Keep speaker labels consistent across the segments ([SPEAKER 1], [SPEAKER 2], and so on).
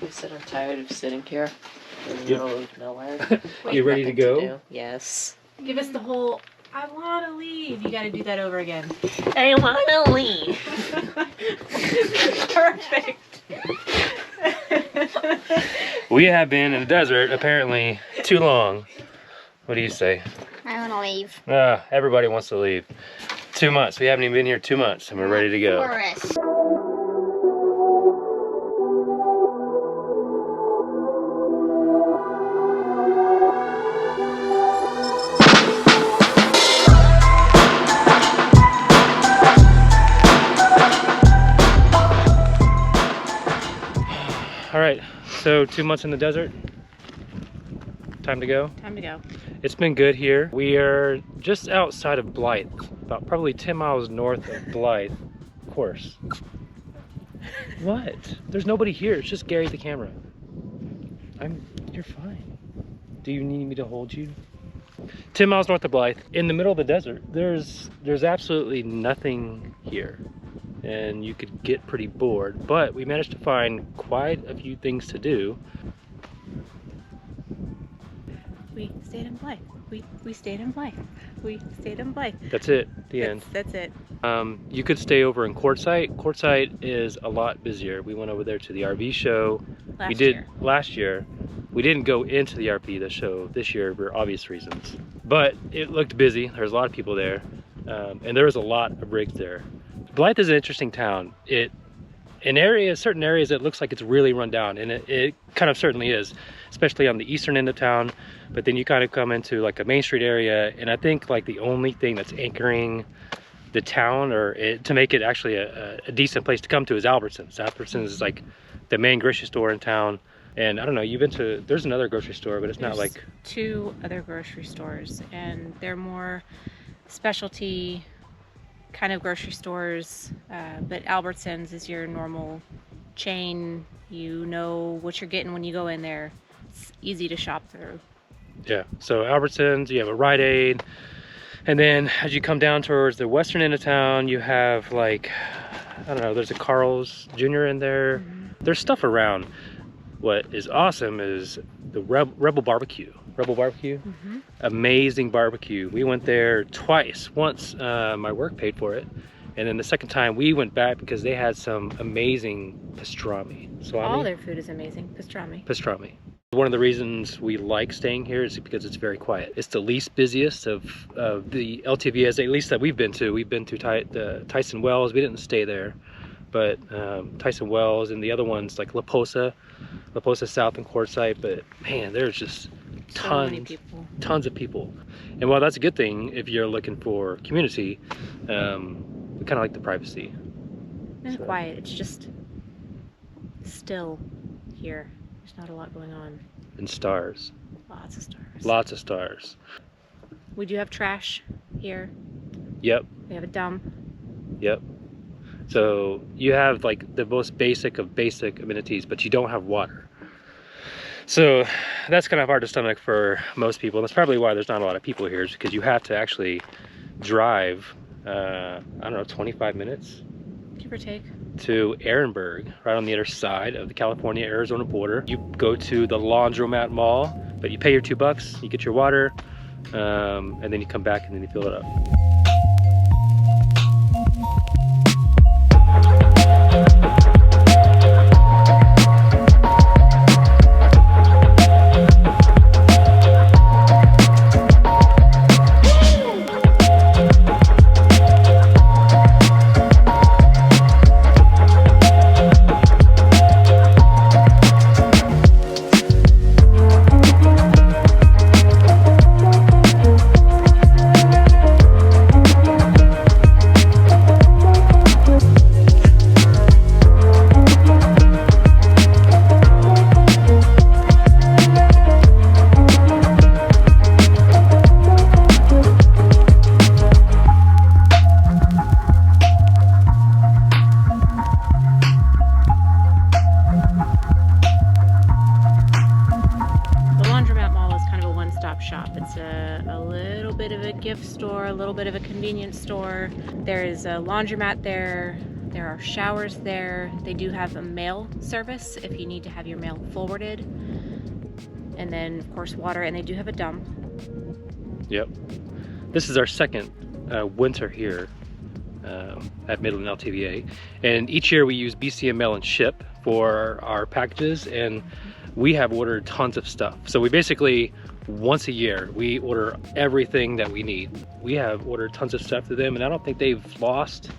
[SPEAKER 1] We said I'm tired of sitting here in the middle of nowhere.
[SPEAKER 2] You ready to go?
[SPEAKER 1] Yes.
[SPEAKER 3] Give us the whole, I want to leave. You got to do that over again.
[SPEAKER 1] I want to leave.
[SPEAKER 3] Perfect.
[SPEAKER 2] We have been in the desert apparently too long. What do you say?
[SPEAKER 4] I want to leave.
[SPEAKER 2] Everybody wants to leave. 2 months. We haven't even been here 2 months and we're ready to go.
[SPEAKER 4] Forest.
[SPEAKER 2] All right, so 2 months in the desert. Time to go.
[SPEAKER 3] Time to go.
[SPEAKER 2] It's been good here. We are just outside of Blythe, about probably 10 miles north of Blythe. Of course. What? There's nobody here. It's just Gary the camera. You're fine. Do you need me to hold you? 10 miles north of Blythe, in the middle of the desert. There's absolutely nothing here, and you could get pretty bored. But we managed to find quite a few things to do.
[SPEAKER 3] We stayed in Blythe. We stayed in Blythe. We stayed in Blythe.
[SPEAKER 2] That's it. The end.
[SPEAKER 3] That's it.
[SPEAKER 2] You could stay over in Quartzsite. Quartzsite is a lot busier. We went over there to the RV show. Last year. We didn't go into the RV show this year for obvious reasons. But it looked busy. There's a lot of people there. And there was a lot of rigs there. Blythe is an interesting town. In certain areas, it looks like it's really run down, and it kind of certainly is, especially on the eastern end of town. But then you kind of come into like a Main Street area, and I think like the only thing that's anchoring the town to make it actually a decent place to come to is Albertsons. Albertsons is like the main grocery store in town. And I don't know, there's another grocery store, but there's not like...
[SPEAKER 3] 2 other grocery stores, and they're more specialty kind of grocery stores, but Albertsons is your normal chain. You know what you're getting when you go in there. It's easy to shop through.
[SPEAKER 2] Yeah, so Albertsons, you have a Rite Aid, and then as you come down towards the western end of town, you have like, I don't know, there's a Carl's Jr. in there. Mm-hmm. There's stuff around. What is awesome is the Rebel Barbecue. Rebel Barbecue, mm-hmm. Amazing barbecue. We went there twice. Once my work paid for it, and then the second time we went back because they had some amazing pastrami.
[SPEAKER 3] All their food is amazing. Pastrami.
[SPEAKER 2] One of the reasons we like staying here is because it's very quiet. It's the least busiest of the LTVAs, at least that we've been to. We've been to Tyson Wells. We didn't stay there, but Tyson Wells and the other ones like La Posa South and Quartzsite. But man, there's just tons of people. And while that's a good thing if you're looking for community, we kind of like the privacy.
[SPEAKER 3] And quiet. It's just still here. There's not a lot going on.
[SPEAKER 2] And stars.
[SPEAKER 3] Lots of stars.
[SPEAKER 2] Lots of stars.
[SPEAKER 3] We do have trash here.
[SPEAKER 2] Yep.
[SPEAKER 3] We have a dump.
[SPEAKER 2] Yep. So you have like the most basic of basic amenities, but you don't have water. So that's kind of hard to stomach for most people. And that's probably why there's not a lot of people here, is because you have to actually drive, I don't know, 25 minutes?
[SPEAKER 3] Give or take.
[SPEAKER 2] To Ehrenberg, right on the other side of the California-Arizona border. You go to the Laundromat Mall, but you pay your $2, you get your water, and then you come back and then you fill it up. gift store, a little bit of a convenience store. There's a laundromat there,
[SPEAKER 3] There are showers there. They do have a mail service if you need to have your mail forwarded. And then, of course, water, and they do have a dump.
[SPEAKER 2] Yep. This is our second winter here at Midland LTVA. And each year we use BCM Mail and Ship for our packages, and we have ordered tons of stuff. So we basically, once a year, we order everything that we need. We have ordered tons of stuff to them, and I don't think they've lost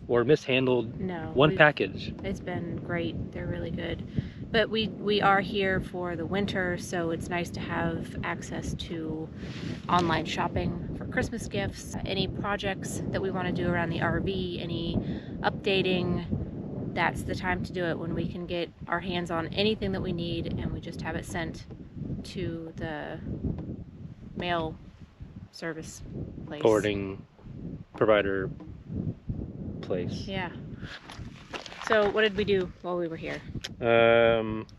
[SPEAKER 2] or mishandled one package.
[SPEAKER 3] It's been great. They're really good. But we are here for the winter, so it's nice to have access to online shopping for Christmas gifts, any projects that we want to do around the RV, any updating. That's the time to do it, when we can get our hands on anything that we need and we just have it sent to the mail service place.
[SPEAKER 2] Forwarding provider place.
[SPEAKER 3] Yeah. So what did we do while we were here?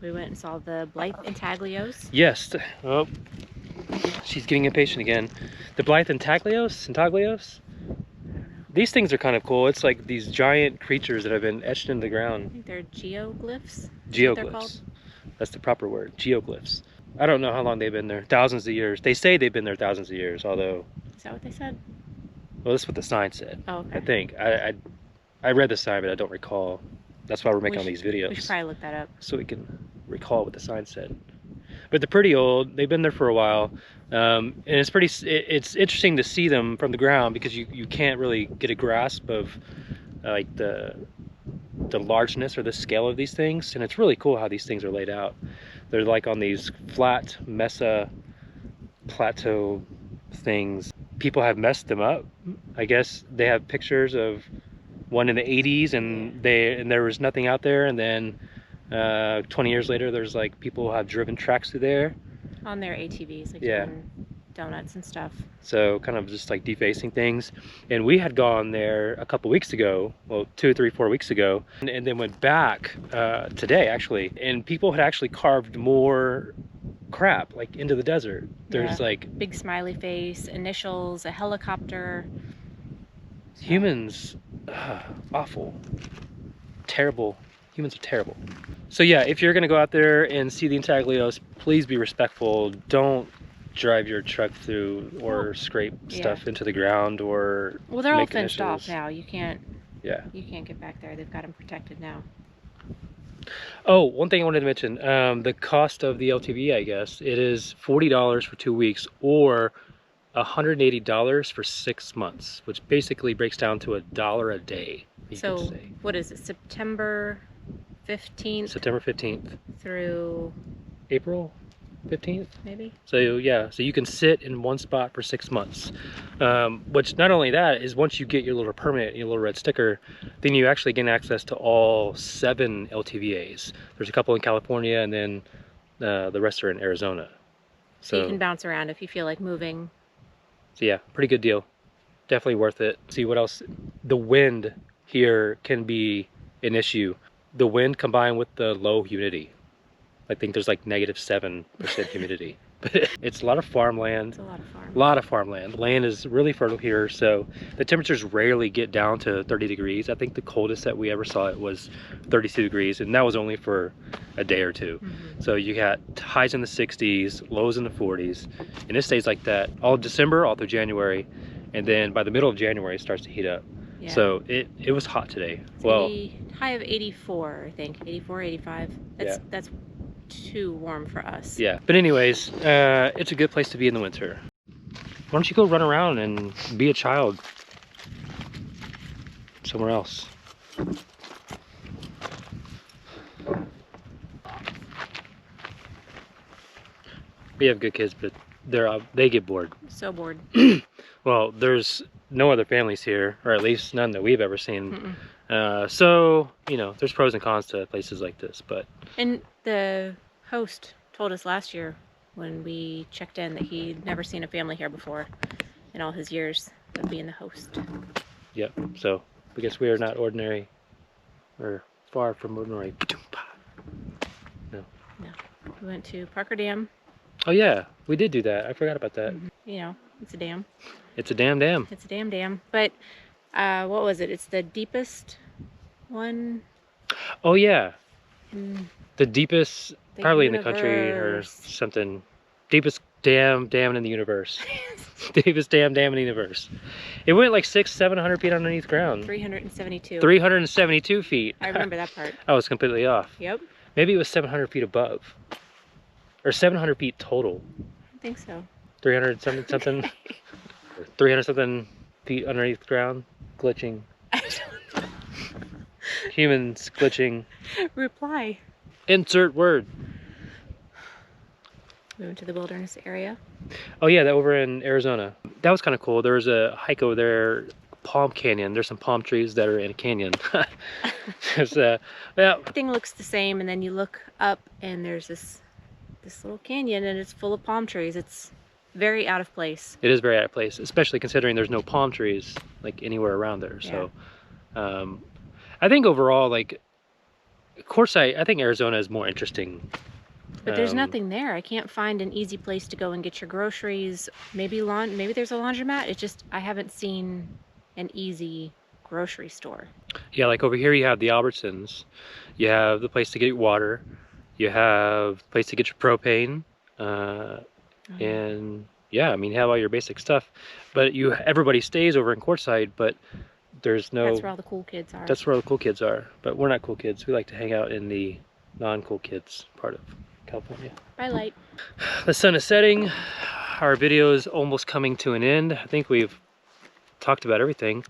[SPEAKER 3] We went and saw the Blythe Intaglios.
[SPEAKER 2] Yes. Oh, she's getting impatient again. The Blythe Intaglios? These things are kind of cool. It's like these giant creatures that have been etched into the ground.
[SPEAKER 3] I think they're geoglyphs.
[SPEAKER 2] Geoglyphs. That's the proper word. Geoglyphs. I don't know how long they've been there. Thousands of years. They say they've been there thousands of years, although...
[SPEAKER 3] Is that what they said?
[SPEAKER 2] Well, that's what the sign said.
[SPEAKER 3] Oh, okay.
[SPEAKER 2] I think. I read the sign, but I don't recall. That's why we're making all these videos.
[SPEAKER 3] We should probably look that up.
[SPEAKER 2] So we can recall what the sign said. But they're pretty old. They've been there for a while. And it's it's interesting to see them from the ground, because you can't really get a grasp of like the largeness or the scale of these things. And it's really cool how these things are laid out. They're like on these flat mesa plateau things. People have messed them up. I guess they have pictures of one in the 80s and there was nothing out there, and then 20 years later there's like people have driven tracks through there
[SPEAKER 3] on their ATVs, like
[SPEAKER 2] yeah,
[SPEAKER 3] doing donuts and stuff. So
[SPEAKER 2] kind of just like defacing things. And we had gone there a couple weeks ago, well 2, 3, 4 weeks ago, and then went back today actually, and people had actually carved more crap like into the desert. There's like
[SPEAKER 3] big smiley face, initials, a helicopter.
[SPEAKER 2] Humans, awful, terrible. Humans are terrible. So yeah, if you're gonna go out there and see the Intaglios, please be respectful. Don't drive your truck through or scrape stuff into the ground or
[SPEAKER 3] well, they're all
[SPEAKER 2] make
[SPEAKER 3] fenced
[SPEAKER 2] initials.
[SPEAKER 3] off now. You can't.
[SPEAKER 2] Yeah.
[SPEAKER 3] You can't get back there. They've got them protected now.
[SPEAKER 2] Oh, one thing I wanted to mention: the cost of the LTVA. I guess it is $40 for 2 weeks, or $180 for 6 months, which basically breaks down to $1 a day.
[SPEAKER 3] So what is it? September 15th.
[SPEAKER 2] September 15th
[SPEAKER 3] through
[SPEAKER 2] April 15th,
[SPEAKER 3] maybe.
[SPEAKER 2] So yeah, so you can sit in one spot for 6 months. Which not only that is, once you get your little permit, your little red sticker, then you actually gain access to all 7 LTVAs. There's a couple in California, and then the rest are in Arizona.
[SPEAKER 3] So you can bounce around if you feel like moving.
[SPEAKER 2] So yeah, pretty good deal. Definitely worth it. See what else. The wind here can be an issue. The wind combined with the low humidity. I think there's like -7% humidity. But it's a lot of farmland.
[SPEAKER 3] It's a lot of farm.
[SPEAKER 2] A lot of farmland. Land is really fertile here, so the temperatures rarely get down to 30 degrees. I think the coldest that we ever saw it was 32 degrees, and that was only for a day or two. So you got highs in the 60s, lows in the 40s, and it stays like that all December, all through January, and then by the middle of January it starts to heat up. Yeah. So it was hot today.
[SPEAKER 3] It's high of 84, I think, 84, 85. That's too warm for us. Yeah,
[SPEAKER 2] but anyways, it's a good place to be in the winter. Why don't you go run around and be a child somewhere else? We have good kids, but they get bored.
[SPEAKER 3] So bored.
[SPEAKER 2] Well, there's no other families here, or at least none that we've ever seen. So, you know, there's pros and cons to places like this, but...
[SPEAKER 3] And the host told us last year when we checked in that he'd never seen a family here before in all his years of being the host.
[SPEAKER 2] Yep, so I guess we are not ordinary, or far from ordinary. No.
[SPEAKER 3] No. We went to Parker Dam.
[SPEAKER 2] Oh yeah, we did do that. I forgot about that.
[SPEAKER 3] You know, it's a dam.
[SPEAKER 2] It's a damn dam.
[SPEAKER 3] It's a damn dam. But what was it? It's the deepest one.
[SPEAKER 2] Oh yeah,
[SPEAKER 3] In
[SPEAKER 2] the deepest,
[SPEAKER 3] the
[SPEAKER 2] probably in the country or
[SPEAKER 3] universe.
[SPEAKER 2] something. Deepest dam in the universe. Deepest dam in the universe. It went like 600-700 feet underneath ground.
[SPEAKER 3] 372.
[SPEAKER 2] 372 feet.
[SPEAKER 3] I remember that part.
[SPEAKER 2] I was completely off.
[SPEAKER 3] Yep.
[SPEAKER 2] Maybe it was 700 feet above. Or 700 feet total.
[SPEAKER 3] I think so.
[SPEAKER 2] 300 something. Or 300 something feet underneath the ground. Glitching. Humans glitching.
[SPEAKER 3] Reply.
[SPEAKER 2] Insert word.
[SPEAKER 3] We went to the wilderness area.
[SPEAKER 2] Oh yeah, that over in Arizona. That was kind of cool. There was a hike over there, Palm Canyon. There's some palm trees that are in a canyon. There's, yeah.
[SPEAKER 3] Everything looks the same, and then you look up, and there's this little canyon, and it's full of palm trees. It's very out of place.
[SPEAKER 2] It is very out of place, especially considering there's no palm trees like anywhere around there. So, I think overall, like Quartzsite, I think Arizona is more interesting.
[SPEAKER 3] But there's nothing there. I can't find an easy place to go and get your groceries. Maybe there's a laundromat. It's just I haven't seen an easy grocery store.
[SPEAKER 2] Yeah, like over here you have the Albertsons. You have the place to get water. You have a place to get your propane. And yeah, I mean, you have all your basic stuff. But everybody stays over in Quartzsite, but there's no...
[SPEAKER 3] That's where all the cool kids are.
[SPEAKER 2] That's where all the cool kids are. But we're not cool kids. We like to hang out in the non-cool kids part of California.
[SPEAKER 3] Bye, light.
[SPEAKER 2] The sun is setting. Our video is almost coming to an end. I think we've talked about everything.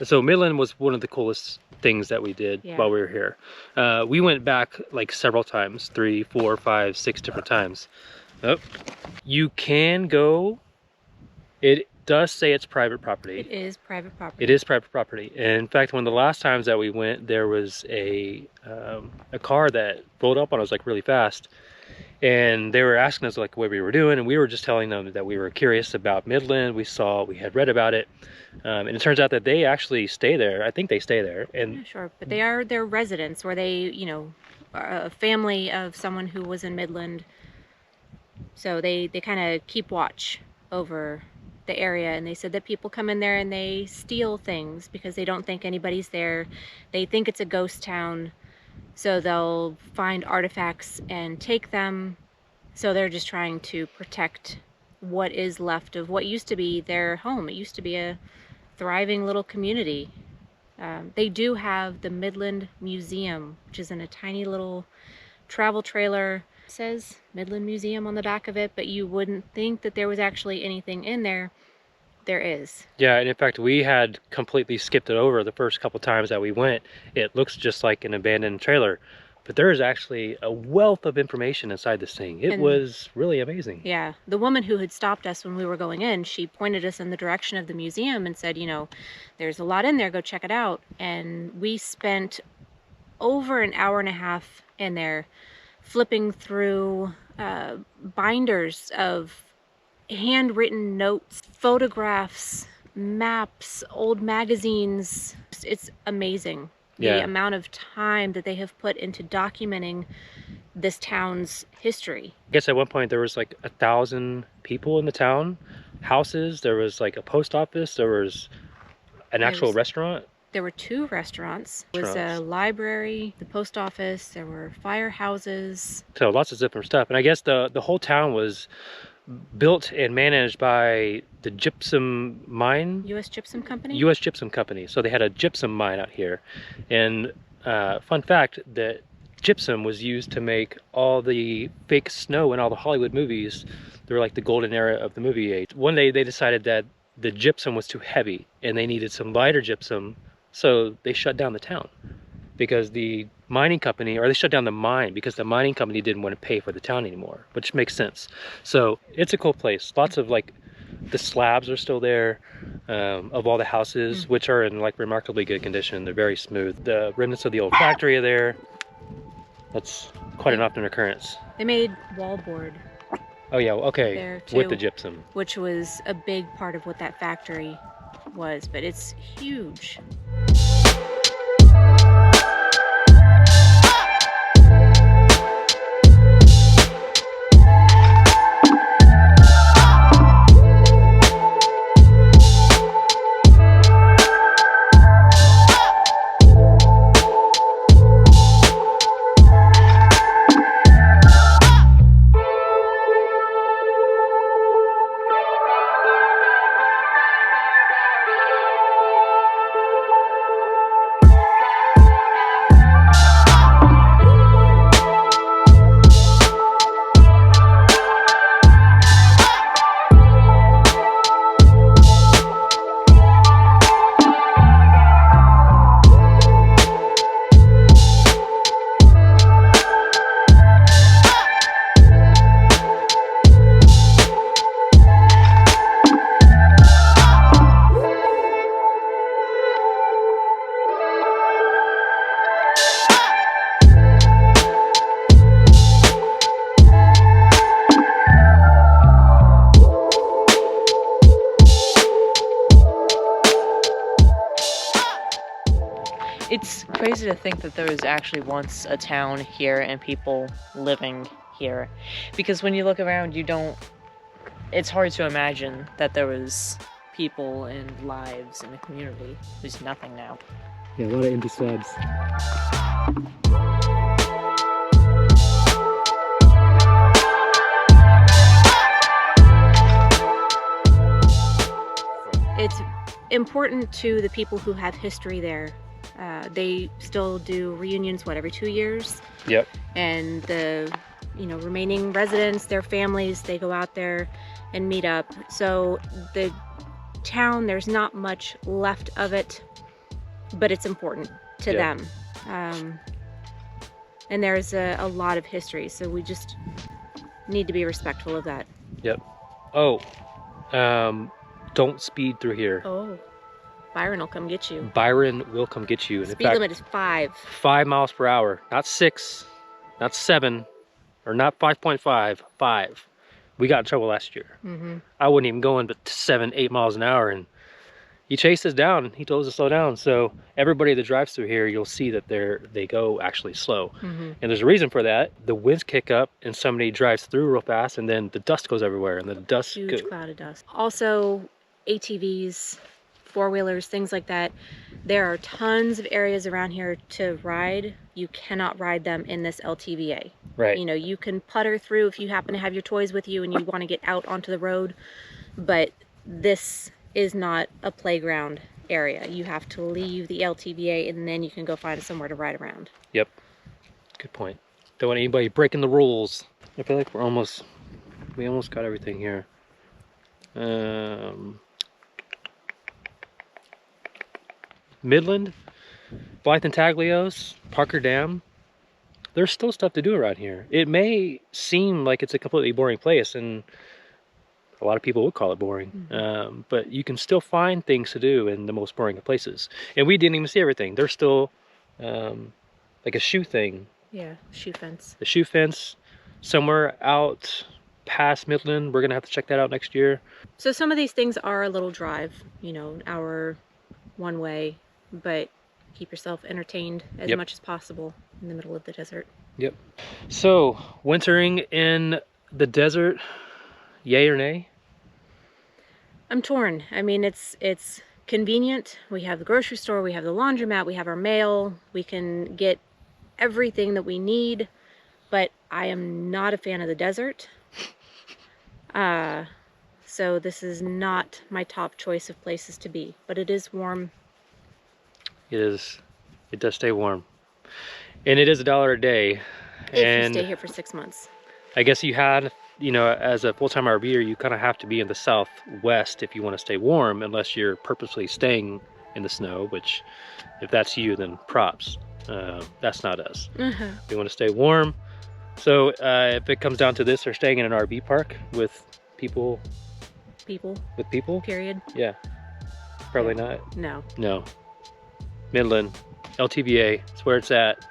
[SPEAKER 2] So Midland was one of the coolest things that we did while we were here. We went back like several times, 3, 4, 5, 6 different times. Oh, you can go. It does say it's private property.
[SPEAKER 3] It is private property.
[SPEAKER 2] It is private property. And in fact, one of the last times that we went, there was a car that rolled up on us like really fast. And they were asking us like what we were doing, and we were just telling them that we were curious about Midland. We had read about it, and it turns out that they actually stay there. I think they stay there. And
[SPEAKER 3] yeah, sure, but they are their residents, where they, you know, are a family of someone who was in Midland. So they kind of keep watch over the area, and they said that people come in there and they steal things because they don't think anybody's there. They think it's a ghost town. So they'll find artifacts and take them. So they're just trying to protect what is left of what used to be their home. It used to be a thriving little community. They do have the Midland Museum, which is in a tiny little travel trailer. It says Midland Museum on the back of it, but you wouldn't think that there was actually anything in there. There is. Yeah,
[SPEAKER 2] and in fact, we had completely skipped it over the first couple times that we went. It looks just like an abandoned trailer, but there is actually a wealth of information inside this thing. It was really amazing.
[SPEAKER 3] Yeah, the woman who had stopped us when we were going in, she pointed us in the direction of the museum and said, you know, there's a lot in there, go check it out. And we spent over an hour and a half in there flipping through binders of handwritten notes, photographs, maps, old magazines. It's amazing the amount of time that they have put into documenting this town's history.
[SPEAKER 2] I guess at one point there was like 1,000 people in the town, houses, there was like a post office, there was an actual restaurant.
[SPEAKER 3] There were 2 restaurants. There was a library, the post office, there were firehouses.
[SPEAKER 2] So lots of different stuff. And I guess the whole town was built and managed by the gypsum mine.
[SPEAKER 3] U.S. Gypsum Company?
[SPEAKER 2] U.S. Gypsum Company. So they had a gypsum mine out here. And fun fact, that gypsum was used to make all the fake snow in all the Hollywood movies. They were like the golden era of the movie age. One day they decided that the gypsum was too heavy and they needed some lighter gypsum, so they shut down the town. Because the mining company, or they shut down the mine because the mining company didn't want to pay for the town anymore, which makes sense. So it's a cool place. Lots of like, the slabs are still there of all the houses, which are in like remarkably good condition. They're very smooth. The remnants of the old factory are there. That's quite an often occurrence.
[SPEAKER 3] They made wallboard.
[SPEAKER 2] Oh yeah, okay,
[SPEAKER 3] there too,
[SPEAKER 2] with the gypsum.
[SPEAKER 3] Which was a big part of what that factory was, but it's huge.
[SPEAKER 1] crazy to think that there was actually once a town here and people living here. Because when you look around, it's hard to imagine that there was people and lives in the community. There's nothing now.
[SPEAKER 2] Yeah, a lot of empty slabs.
[SPEAKER 3] It's important to the people who have history there. They still do reunions, every 2 years?
[SPEAKER 2] Yep.
[SPEAKER 3] And the, remaining residents, their families, they go out there and meet up. So the town, there's not much left of it, but it's important to them. And there's a lot of history, so we just need to be respectful of that.
[SPEAKER 2] Yep. Oh, don't speed through here.
[SPEAKER 3] Oh, Byron will come get you.
[SPEAKER 2] Byron will come get you. And
[SPEAKER 3] Speed limit is 5.
[SPEAKER 2] 5 miles per hour, not 6, not 7, or not 5.5, 5. We got in trouble last year. I wasn't even going but 7, 8 miles an hour, and he chased us down and he told us to slow down. So everybody that drives through here, you'll see that they go actually slow. And there's a reason for that. The winds kick up and somebody drives through real fast, and then the dust goes everywhere, and the dust
[SPEAKER 3] Huge cloud of dust. Also, ATVs, 4-wheelers, things like that. There are tons of areas around here to ride. You cannot ride them in this LTVA.
[SPEAKER 2] Right.
[SPEAKER 3] You can putter through if you happen to have your toys with you and you want to get out onto the road, but this is not a playground area. You have to leave the LTVA and then you can go find somewhere to ride around.
[SPEAKER 2] Yep. Good point. Don't want anybody breaking the rules. I feel like we almost got everything here. Midland, Blythe Intaglios, Parker Dam. There's still stuff to do around here. It may seem like it's a completely boring place, and a lot of people would call it boring, but you can still find things to do in the most boring of places. And we didn't even see everything. There's still like a shoe thing.
[SPEAKER 3] Yeah, shoe fence.
[SPEAKER 2] The shoe fence somewhere out past Midland. We're gonna have to check that out next year.
[SPEAKER 3] So some of these things are a little drive, an hour one way, but keep yourself entertained as much as possible in the middle of the desert.
[SPEAKER 2] Yep. So wintering in the desert, yay or nay?
[SPEAKER 3] I'm torn. I mean, it's convenient. We have the grocery store, we have the laundromat, we have our mail, we can get everything that we need, but I am not a fan of the desert. So this is not my top choice of places to be, but it is warm.
[SPEAKER 2] It is. It does stay warm. And it is $1 a day.
[SPEAKER 3] If you stay here for 6 months.
[SPEAKER 2] I guess you had, as a full-time RVer, you kind of have to be in the southwest if you want to stay warm, unless you're purposely staying in the snow, which if that's you, then props. That's not us. We want to stay warm. So if it comes down to this, or staying in an RV park with people. With people?
[SPEAKER 3] Period.
[SPEAKER 2] Yeah. Probably not.
[SPEAKER 3] No.
[SPEAKER 2] No. Midland LTVA, that's where it's at.